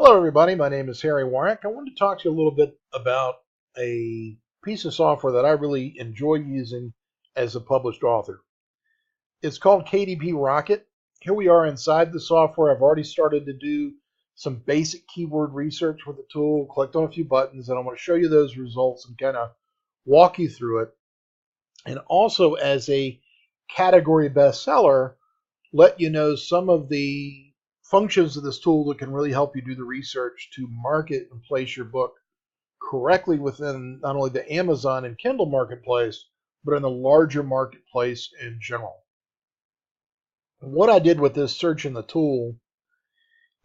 Hello, everybody. My name is Harry Warwick. I wanted to talk to you a little bit about a piece of software that I really enjoy using as a published author. It's called KDP Rocket. Here we are inside the software. I've already started to do some basic keyword research with the tool, clicked on a few buttons, and I want to show you those results and kind of walk you through it. And also, as a category bestseller, let you know some of the functions of this tool that can really help you do the research to market and place your book correctly within not only the Amazon and Kindle marketplace, but in the larger marketplace in general. What I did with this search in the tool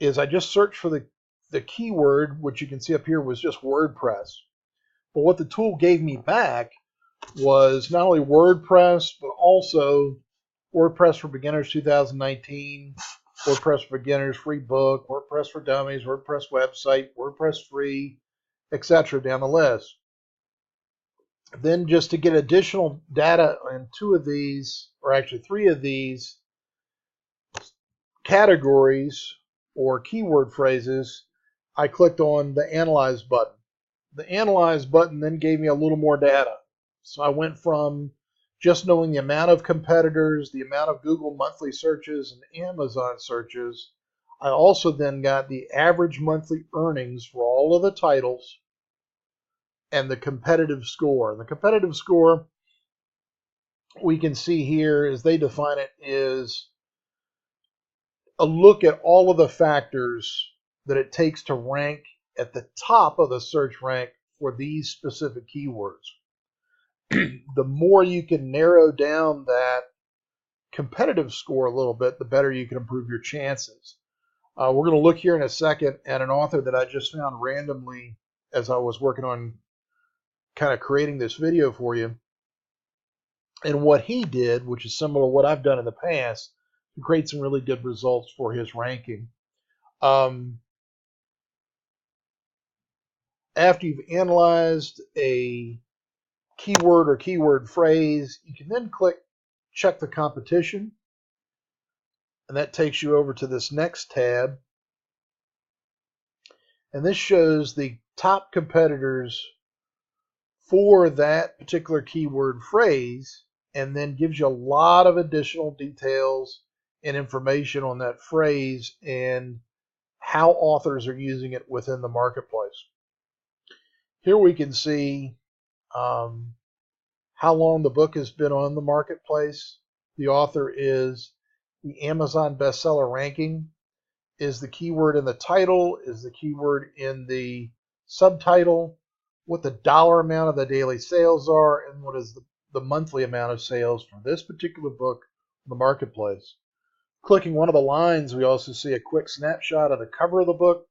is I just searched for the keyword, which you can see up here was just WordPress. But what the tool gave me back was not only WordPress, but also WordPress for Beginners 2019, WordPress for Beginners free book, WordPress for Dummies, WordPress website, WordPress free, etc. down the list. Then just to get additional data in two of these, or actually three of these categories or keyword phrases, I clicked on the Analyze button. The Analyze button then gave me a little more data. So I went from just knowing the amount of competitors, the amount of Google monthly searches and Amazon searches. I also then got the average monthly earnings for all of the titles and the competitive score. The competitive score we can see here, as they define it, is a look at all of the factors that it takes to rank at the top of the search rank for these specific keywords. The more you can narrow down that competitive score a little bit, the better you can improve your chances. We're going to look here in a second at an author that I just found randomly as I was working on kind of creating this video for you. And what he did, which is similar to what I've done in the past, to create some really good results for his ranking. After you've analyzed a keyword or keyword phrase, you can then click check the competition, and that takes you over to this next tab, and this shows the top competitors for that particular keyword phrase, and then gives you a lot of additional details and information on that phrase and how authors are using it within the marketplace. Here we can see how long the book has been on the marketplace. The author is the Amazon bestseller ranking, is the keyword in the title, is the keyword in the subtitle, what the dollar amount of the daily sales are, and what is the monthly amount of sales for this particular book in the marketplace. Clicking one of the lines, we also see a quick snapshot of the cover of the book,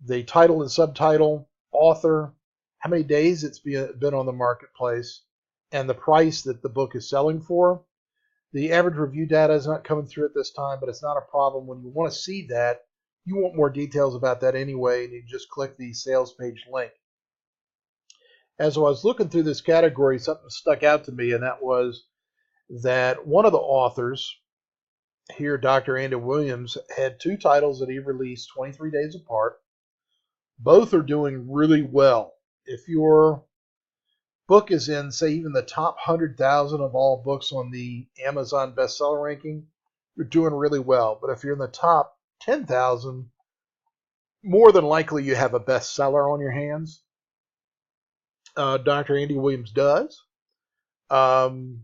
the title and subtitle, author, how many days it's been on the marketplace, and the price that the book is selling for. The average review data is not coming through at this time, but it's not a problem. When you want to see that, you want more details about that anyway, and you just click the sales page link. As I was looking through this category, something stuck out to me, and that was that one of the authors here, Dr. Andy Williams, had two titles that he released 23 days apart. Both are doing really well. If your book is in, say, even the top 100,000 of all books on the Amazon bestseller ranking, you're doing really well. But if you're in the top 10,000, more than likely you have a bestseller on your hands. Dr. Andy Williams does. And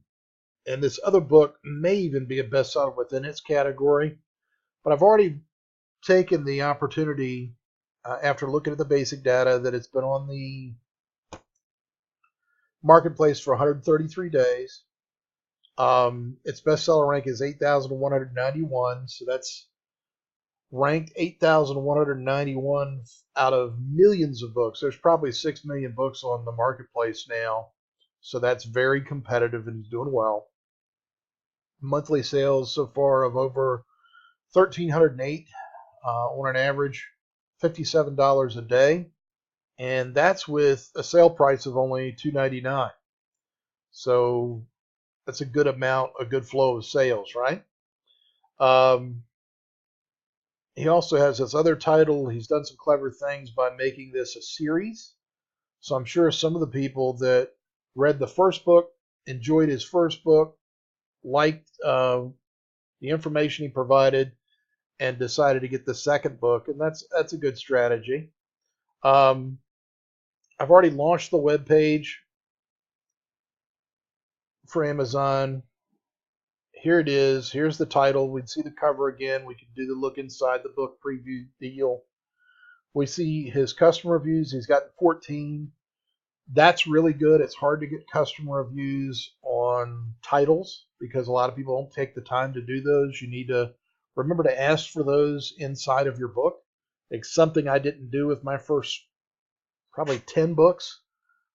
this other book may even be a bestseller within its category. But I've already taken the opportunity, after looking at the basic data, that it's been on the marketplace for 133 days. Its bestseller rank is 8,191, so that's ranked 8,191 out of millions of books. There's probably 6 million books on the marketplace now, so that's very competitive and he's doing well. Monthly sales so far of over 1,308 on an average $57 a day, and that's with a sale price of only $2.99. So that's a good amount, a good flow of sales, right? He also has this other title. He's done some clever things by making this a series. So I'm sure some of the people that read the first book, enjoyed his first book, liked the information he provided, and decided to get the second book, and that's a good strategy. Um, I've already launched the web page for Amazon. Here it is. Here's the title. We'd see the cover again. We can do the look inside the book preview deal. We see his customer reviews. He's got 14. That's really good. It's hard to get customer reviews on titles because a lot of people don't take the time to do those. You need to remember to ask for those inside of your book. It's something I didn't do with my first probably 10 books,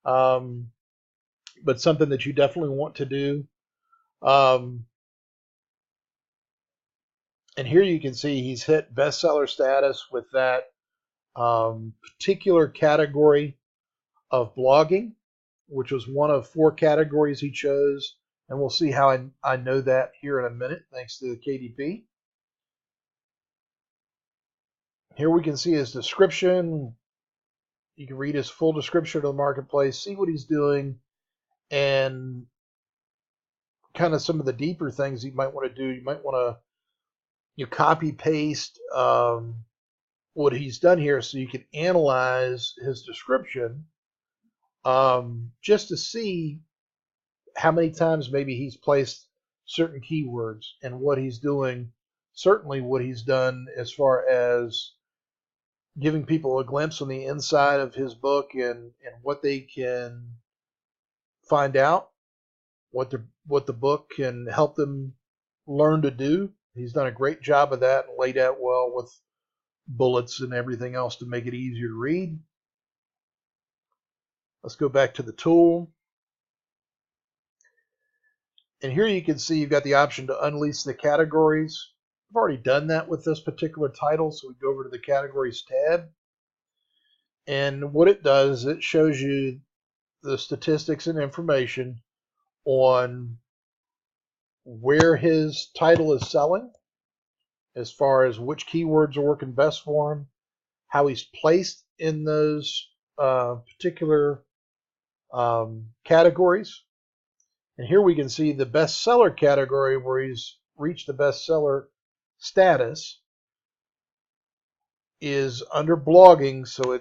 but something that you definitely want to do. And here you can see he's hit bestseller status with that particular category of blogging, which was one of 4 categories he chose. And we'll see how I know that here in a minute, thanks to the KDP. Here we can see his description. You can read his full description of the marketplace, see what he's doing, and kind of some of the deeper things you might want to do. You might want to copy paste what he's done here so you can analyze his description just to see how many times maybe he's placed certain keywords and what he's doing, certainly what he's done as far as giving people a glimpse on the inside of his book and what they can find out, what the book can help them learn to do. He's done a great job of that and laid out well with bullets and everything else to make it easier to read. Let's go back to the tool. And here you can see you've got the option to unleash the categories. I've already done that with this particular title, so we go over to the categories tab. And what it does, it shows you the statistics and information on where his title is selling, as far as which keywords are working best for him, how he's placed in those particular categories. And here we can see the bestseller category where he's reached the bestseller status is under blogging, so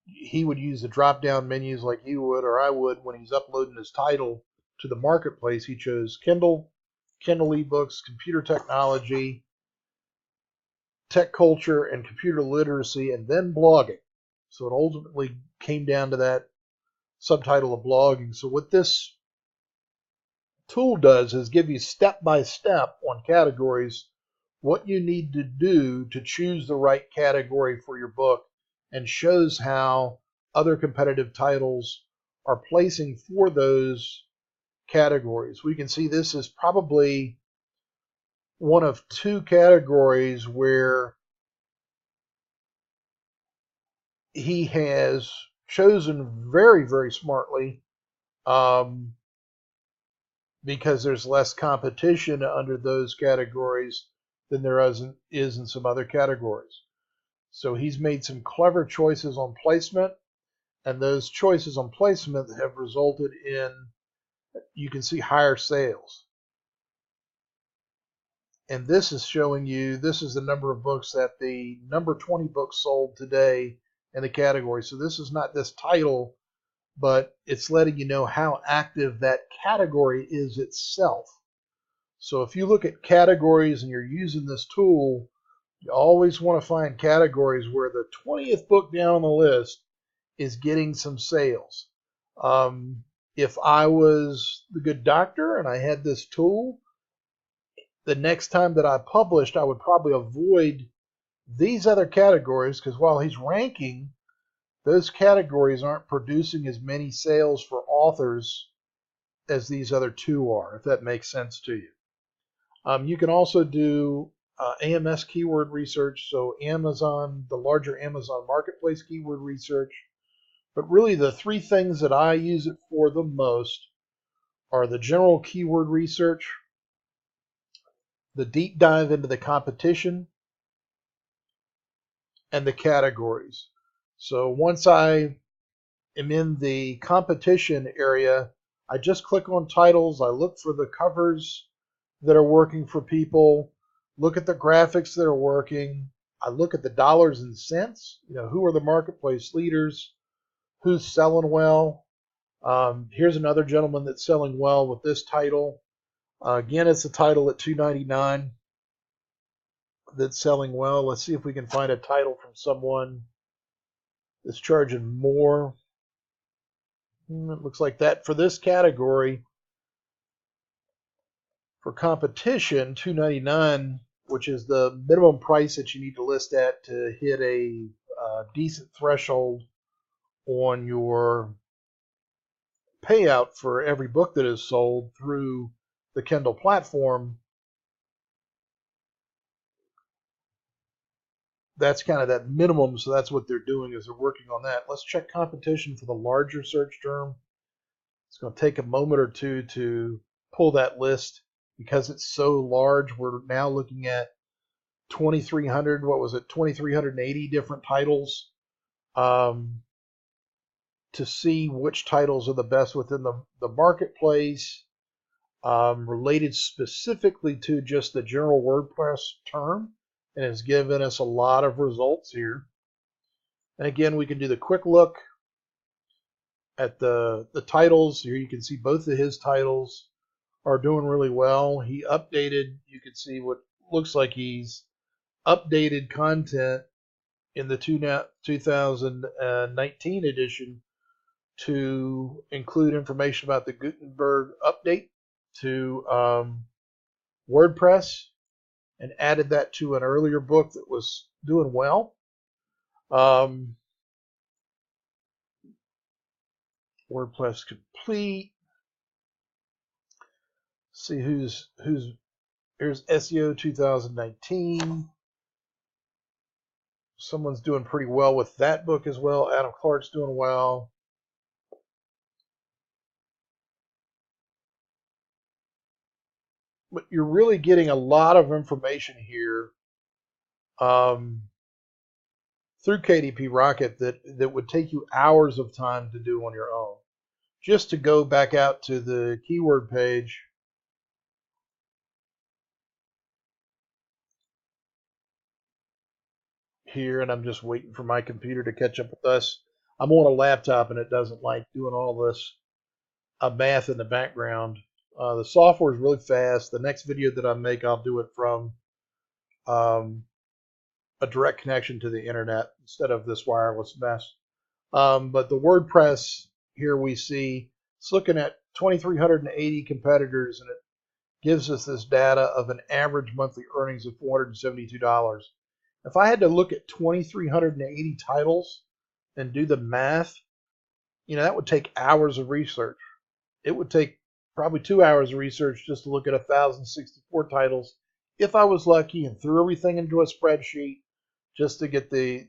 he would use the drop down menus like you would or I would when he's uploading his title to the marketplace. He chose Kindle, Kindle ebooks, computer technology, tech culture, and computer literacy, and then blogging. So it ultimately came down to that subtitle of blogging. So what this tool does is give you step by step on categories what you need to do to choose the right category for your book, and shows how other competitive titles are placing for those categories. We can see this is probably one of 2 categories where he has chosen very, very smartly because there's less competition under those categories than there is in some other categories. So he's made some clever choices on placement, and those choices on placement have resulted in, you can see, higher sales. And this is showing you, this is the number of books that the number 20 books sold today in the category. So this is not this title, but it's letting you know how active that category is itself. So if you look at categories and you're using this tool, you always want to find categories where the 20th book down on the list is getting some sales. If I was the good doctor and I had this tool, the next time that I published, I would probably avoid these other categories, because while he's ranking, those categories aren't producing as many sales for authors as these other 2 are, if that makes sense to you. You can also do AMS keyword research, so Amazon, the larger Amazon marketplace keyword research. But really the 3 things that I use it for the most are the general keyword research, the deep dive into the competition, and the categories. So once I am in the competition area, I just click on titles. I look for the covers that are working for people, look at the graphics that are working. I look at the dollars and cents. Who are the marketplace leaders? Who's selling well? Here's another gentleman that's selling well with this title. Again, it's a title at $2.99 that's selling well. Let's see if we can find a title from someone that's charging more. It looks like that for this category. For competition, $2.99, which is the minimum price that you need to list at to hit a decent threshold on your payout for every book that is sold through the Kindle platform. That's kind of that minimum, so that's what they're doing is they're working on that. Let's check competition for the larger search term. It's going to take a moment or two to pull that list because it's so large. We're now looking at 2,300, 2,380 different titles to see which titles are the best within the marketplace, related specifically to just the general WordPress term, and it's given us a lot of results here. And again, we can do the quick look at the titles. Here you can see both of his titles are doing really well. He updated, you can see what looks like he's updated content in the 2019 edition to include information about the Gutenberg update to WordPress, and added that to an earlier book that was doing well. WordPress complete. See here's SEO 2019. Someone's doing pretty well with that book as well. Adam Clark's doing well. But you're really getting a lot of information here through KDP Rocket that would take you hours of time to do on your own. Just to go back out to the keyword page. Here, and I'm just waiting for my computer to catch up with us. I'm on a laptop and it doesn't like doing all this math in the background. The software is really fast. The next video that I make, I'll do it from a direct connection to the internet instead of this wireless mess. But the WordPress here we see it's looking at 2,380 competitors, and it gives us this data of an average monthly earnings of $472. If I had to look at 2,380 titles and do the math, that would take hours of research. It would take probably 2 hours of research just to look at 1,064 titles if I was lucky and threw everything into a spreadsheet just to get the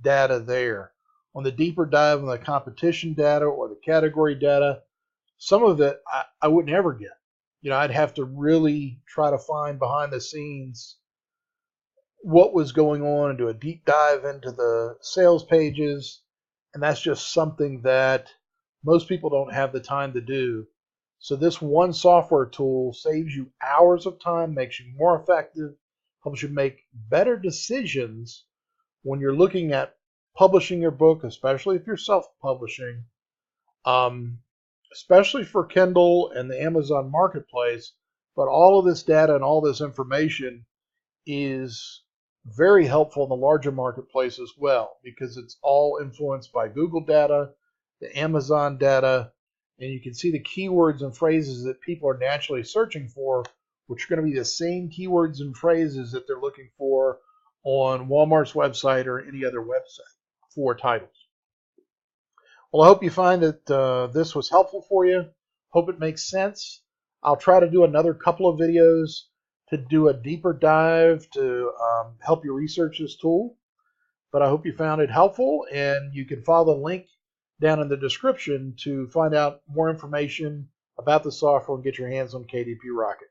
data there. On the deeper dive on the competition data or the category data, some of it I wouldn't ever get. I'd have to really try to find behind the scenes what was going on and do a deep dive into the sales pages, and that's just something that most people don't have the time to do. So this one software tool saves you hours of time, makes you more effective, helps you make better decisions when you're looking at publishing your book, especially if you're self-publishing, especially for Kindle and the Amazon Marketplace. But all of this data and all this information is very helpful in the larger marketplace as well, because it's all influenced by Google data, the Amazon data, and you can see the keywords and phrases that people are naturally searching for, which are going to be the same keywords and phrases that they're looking for on Walmart's website or any other website for titles. Well, I hope you find that this was helpful for you. Hope it makes sense. I'll try to do another couple of videos to do a deeper dive to help you research this tool. But I hope you found it helpful, and you can follow the link down in the description to find out more information about the software and get your hands on KDP Rocket.